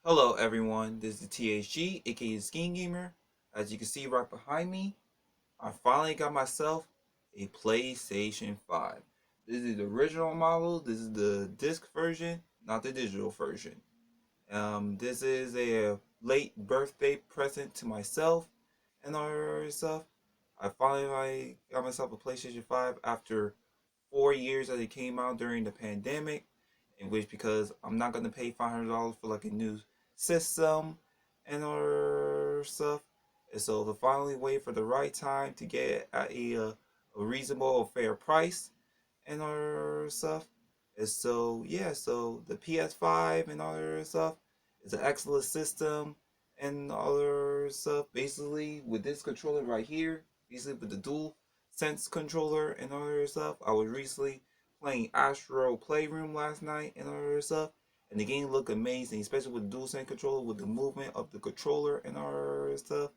Hello everyone, this is THG, aka Skiing Gamer. As you can see right behind me, I finally got myself a PlayStation 5. This is the original model, this is the disc version, not the digital version. This is a late birthday present to myself and other stuff. I finally got myself a PlayStation 5 after 4 years that it came out during the pandemic, in which because I'm not gonna pay $500 for like a new system and other stuff, and so to finally wait for the right time to get at a reasonable or fair price and other stuff. And so yeah, so the PS5 and other stuff is an excellent system and other stuff. Basically, with this controller right here, basically with the dual sense controller and other stuff, I was recently playing Astro Playroom last night and other stuff, and the game looked amazing, especially with the dual sense controller, with the movement of the controller and other stuff.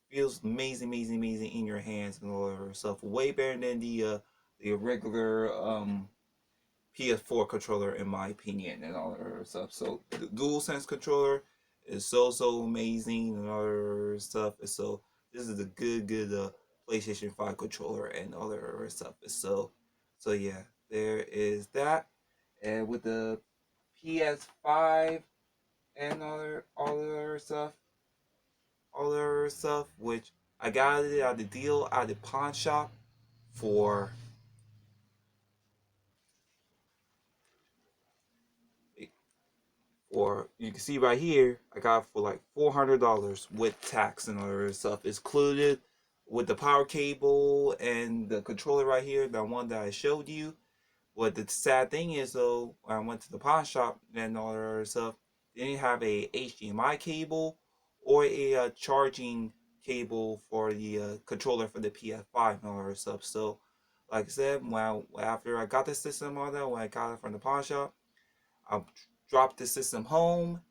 Feels amazing, amazing, amazing in your hands and all that stuff. Way better than the regular PS4 controller in my opinion and all that stuff. So the DualSense controller is so amazing and all that stuff. And so this is a good PlayStation 5 controller and all that stuff. So yeah, there is that. And with the PS5 and all other stuff, which I got it at the deal at the pawn shop for or you can see right here, I got it for like $400 with tax and other stuff. It's included with the power cable and the controller right here, the one that I showed you. What the sad thing is though, when I went to the pawn shop and all that other stuff, they didn't have a HDMI cable or a charging cable for the controller for the PS5 and all that stuff. So, like I said, after I got the system on that, when I got it from the pawn shop, I dropped the system home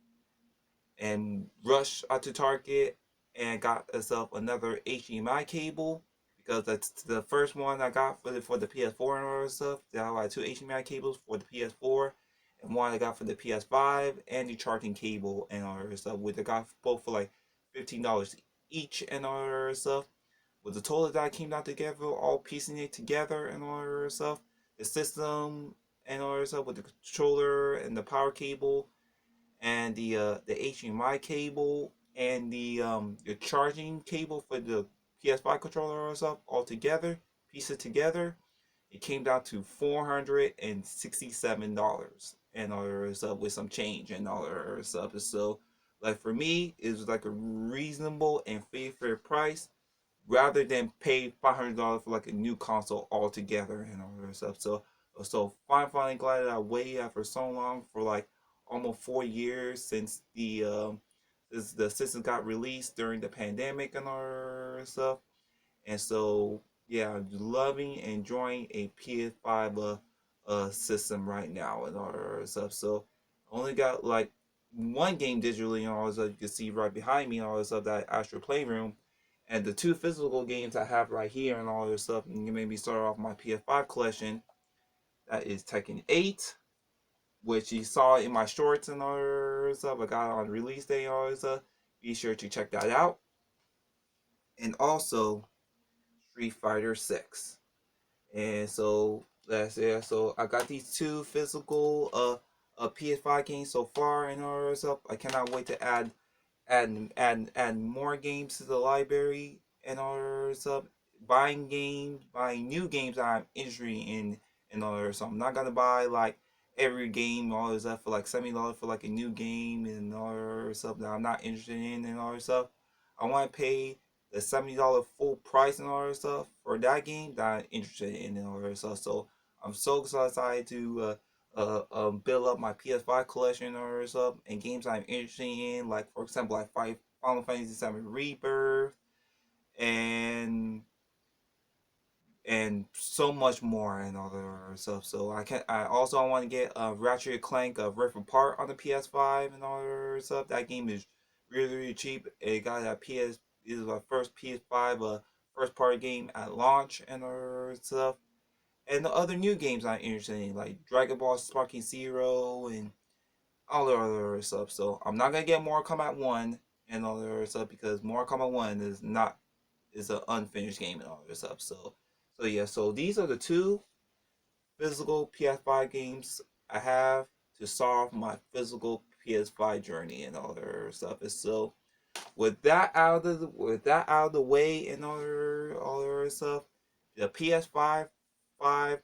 and rushed out to Target and got myself another HDMI cable because that's the first one I got for the PS4 and all that stuff. Then I got two HDMI cables for the PS4 and one I got for the PS5 and the charging cable and all that stuff. Which I got both for like $15 each and all that stuff. With the total that came out together, all piecing it together and all that stuff, the system and all that stuff with the controller and the power cable and the HDMI cable and the charging cable for the PS5 controller or stuff all together, piece it together, it came down to $467 and all that stuff with some change and all that stuff. So, like for me, it was like a reasonable and fair price rather than pay $500 for like a new console altogether and all that stuff. So finally glad that I waited for so long for like almost 4 years since the system got released during the pandemic and all that stuff. And so yeah, I'm loving and enjoying a PS5 system right now and all that stuff. So I only got like one game digitally and all that stuff. You can see right behind me and all this stuff, that Astro Playroom. And the two physical games I have right here and all this stuff, and you maybe start off my PS5 collection. That is Tekken 8, which you saw in my shorts and all that stuff. I got it on release day and all this stuff. Be sure to check that out. And also Street Fighter 6. And so that's it. So I got these two physical PS5 games so far and all that stuff. I cannot wait to add more games to the library and all that stuff. Buying games, buying new games that I'm interested in and all that stuff. I'm not gonna buy like every game all this stuff for like $70 for like a new game and all that stuff that I'm not interested in and all that stuff. I want to pay the $70 full price and all that stuff for that game that I'm interested in and all that stuff. So I'm so excited to build up my PS5 collection or stuff and games I'm interested in, like for example, like Final Fantasy VII Rebirth and and so much more and all that other stuff. So I also want to get Ratchet and Clank Rift Apart on the PS5 and all that other stuff. That game is really cheap. It got a PS. It is my first PS5 first party game at launch and other stuff. And the other new games I'm interested in, like Dragon Ball Sparking Zero all the other stuff. So I'm not gonna get Mortal Kombat 1 and all the other stuff because Mortal Kombat 1 is not is an unfinished game and all this stuff. So yeah, so these are the two physical PS5 games I have to solve my physical PS5 journey and all that stuff. And so with that out of the way and all the stuff, the PS5, the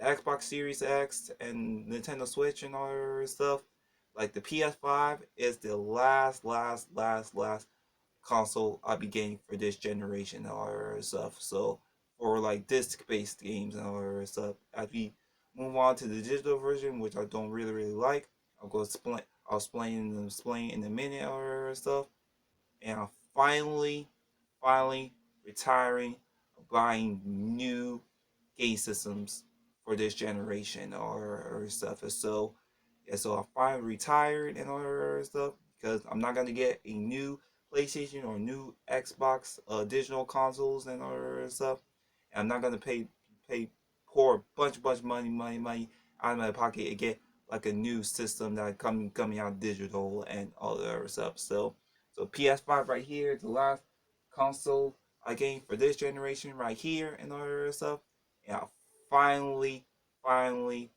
Xbox Series X, and Nintendo Switch and all that stuff. Like the PS5 is the last console I'll be getting for this generation and all that stuff. So for like disc based games and all that stuff, as we move on to the digital version, which I don't really like, I'll go explain. I'll explain in a minute all that stuff. And I'm finally retiring, buying new game systems for this generation or stuff. And so yeah, so I finally retired and all that stuff because I'm not gonna get a new PlayStation or new Xbox digital consoles and all that stuff. And I'm not gonna pay pour a bunch of money out of my pocket to get like a new system that coming out digital and all that other stuff. So PS5 right here, the last console I gained for this generation right here and all that other stuff. And I finally, finally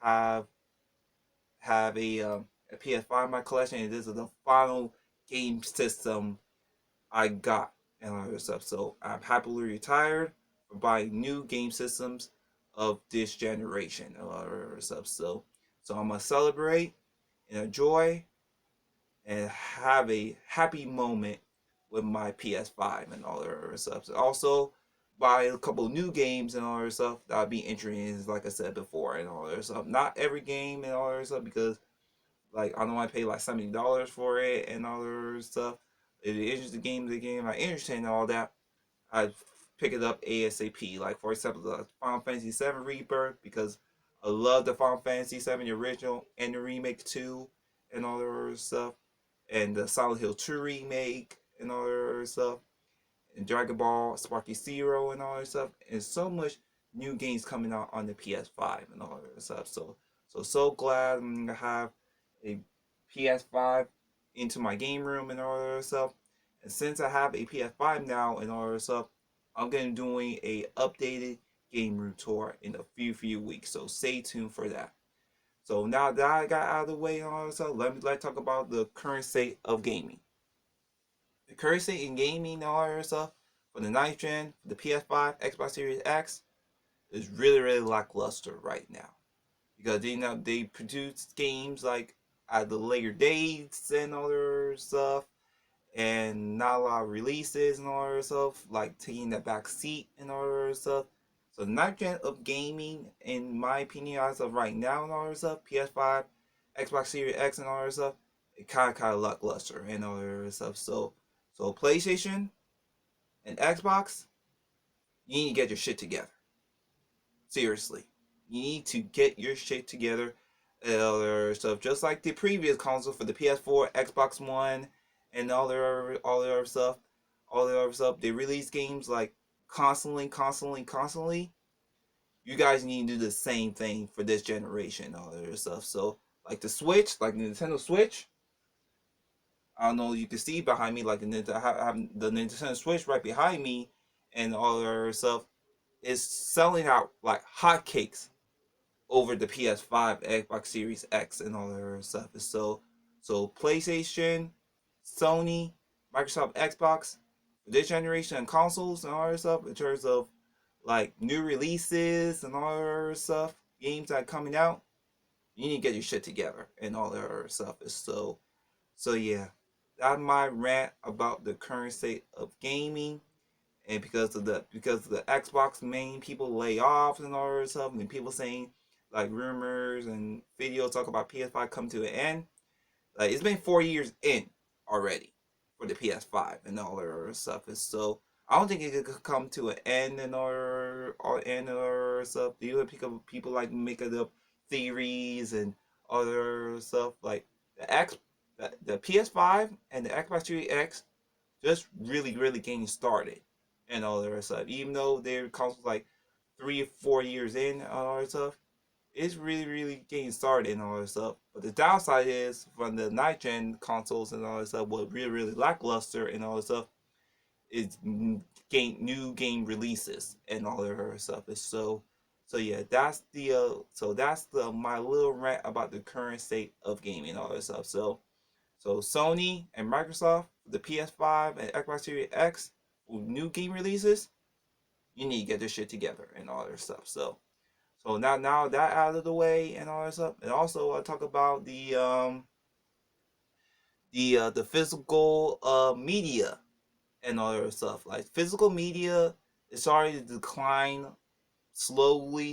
have a PS5 in my collection, and this is the final game system I got and all that stuff. So I'm happily retired for buying new game systems of this generation and all that stuff. So I'm gonna celebrate and enjoy and have a happy moment with my PS5 and all that other stuff. So also buy a couple new games and all that stuff that I'll be entering in, like I said before, and all that stuff. Not every game and all that stuff because like I don't want to pay like $70 for it and all that stuff. If it is the game I'm interested in and all that, I pick it up ASAP. Like for example, the Final Fantasy VII Rebirth because I love the Final Fantasy VII the original and the remake too and all that other stuff, and the Silent Hill 2 remake and all that other stuff, and Dragon Ball Sparky Zero and all that stuff, and so much new games coming out on the PS5 and all that stuff. So glad I'm gonna have a PS5 into my game room and all that stuff. And since I have a PS5 now and all that stuff, I'm gonna be doing a updated game room tour in a few weeks. So stay tuned for that. So now that I got out of the way and all that stuff, let's talk about the current state of gaming. The current state in gaming and all that stuff for the ninth gen, the PS5, Xbox Series X is really lackluster right now because they produce games like at the later dates and other stuff, and not a lot of releases and all that stuff, like taking the back seat and all that stuff. So the ninth gen of gaming, in my opinion, as of right now and all that stuff, PS5, Xbox Series X and all that stuff, it kind of lackluster and all that stuff. So PlayStation and Xbox, you need to get your shit together. Seriously, you need to get your shit together. Other stuff, just like the previous console for the PS4, Xbox One, and all the other stuff, all the other stuff. They release games like constantly. You guys need to do the same thing for this generation, all the other stuff. So, like the Switch, like the Nintendo Switch. I don't know. You can see behind me, like I have the Nintendo Switch right behind me, and all the other stuff is selling out like hotcakes over the PS5, Xbox Series X, and all that other stuff. So PlayStation, Sony, Microsoft, Xbox, this generation of consoles and all that stuff in terms of like new releases and all that other stuff, games that are coming out, you need to get your shit together and all that other stuff. So yeah, that's my rant about the current state of gaming. And because of the Xbox main people lay off and all that stuff, and people saying like rumors and videos talk about PS5 come to an end. Like it's been 4 years in already for the PS5 and all that other stuff. And so I don't think it could come to an end and all stuff. You have people like making up theories and other stuff like the PS5 and the Xbox Series X just really getting started and all that stuff. Even though their consoles like 3 or 4 years in and all that stuff, it's really getting started and all that stuff. But the downside is from the night gen consoles and all that stuff, what really lackluster and all that stuff is new game releases and all that other stuff. Is so yeah, that's the my little rant about the current state of gaming and all that stuff. So Sony and Microsoft, the PS5 and Xbox Series X, with new game releases, you need to get this shit together and all that stuff. So now that out of the way and all that stuff, and also I talk about the physical media and all that stuff. Like physical media is starting to decline slowly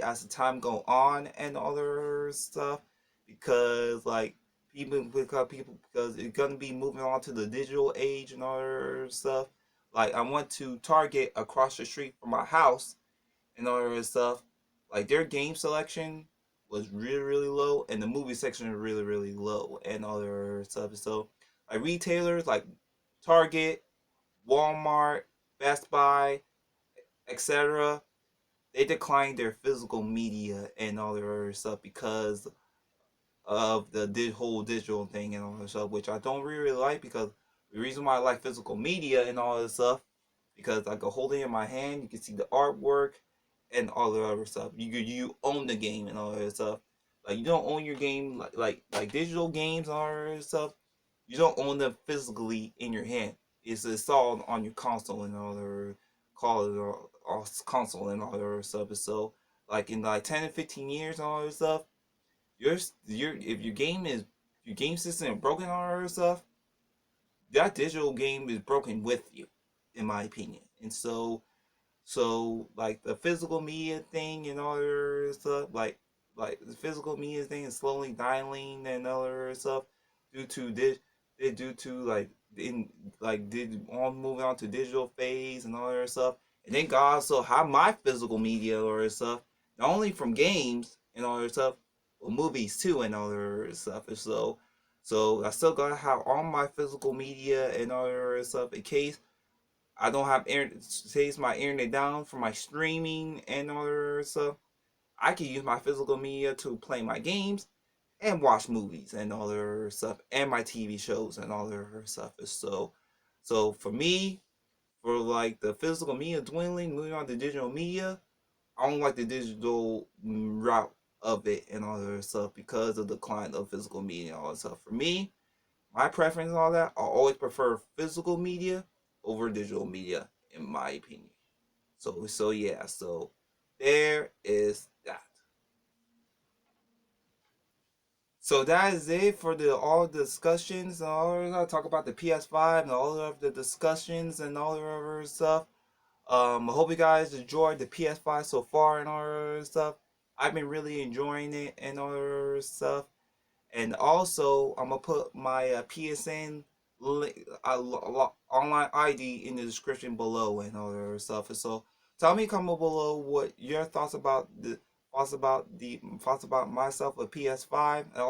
as the time go on and other stuff because like because it's gonna be moving on to the digital age and other stuff. Like I went to Target across the street from my house and all that stuff. Like their game selection was really low, and the movie section was really low, and all that stuff. So like retailers like Target, Walmart, Best Buy, etc. They declined their physical media and all their other stuff because of the whole digital thing and all that stuff, which I don't really like because the reason why I like physical media and all this stuff because I can hold it in my hand, you can see the artwork and all the other stuff. You own the game and all that stuff. Like you don't own your game like digital games and all that stuff. You don't own them physically in your hand. It's installed on your console and all the call it or console and all that other stuff. So like in like 10 to 15 years and all that stuff, your if your game system is broken and all that stuff, that digital game is broken with you, in my opinion. And so like the physical media thing and all that stuff, like the physical media thing is slowly dying and all that stuff due to this, due to in did on moving on to digital phase and all that stuff. And then God also have my physical media or stuff, not only from games and all that stuff, but movies too and all that stuff. And so I still gotta have all my physical media and all that stuff in case I don't have internet, saves my internet down for my streaming and all that stuff. I can use my physical media to play my games and watch movies and all that stuff and my TV shows and all that stuff. So for me, for like the physical media dwindling, moving on to digital media, I don't like the digital route of it and all that stuff because of the decline of physical media and all that stuff. For me, my preference and all that, I always prefer physical media over digital media, in my opinion. So yeah, so there is that. So that is it for the all the discussions and all I talk about the PS5 and all of the discussions and all the other stuff. I hope you guys enjoyed the PS5 so far and all that stuff. I've been really enjoying it and all that stuff. And also, I'm gonna put my PSN online ID in the description below and all that other stuff. And so, tell me comment below what your thoughts about myself with PS5, and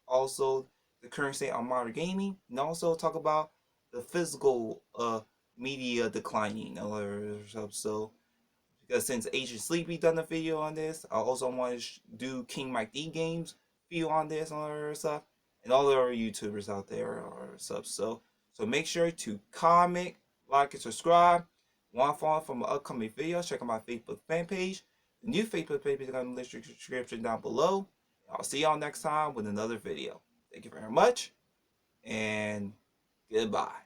also the current state on modern gaming, and also talk about the physical media declining and all that other stuff. So because since Agent Sleepy done a video on this, I also want to do King Mike D Games video on this and all that other stuff, and all the other YouTubers out there or stuff. So make sure to comment, like, and subscribe. Want to follow from my upcoming videos? Check out my Facebook fan page. The new Facebook page is going to list your description down below. I'll see y'all next time with another video. Thank you very much, and goodbye.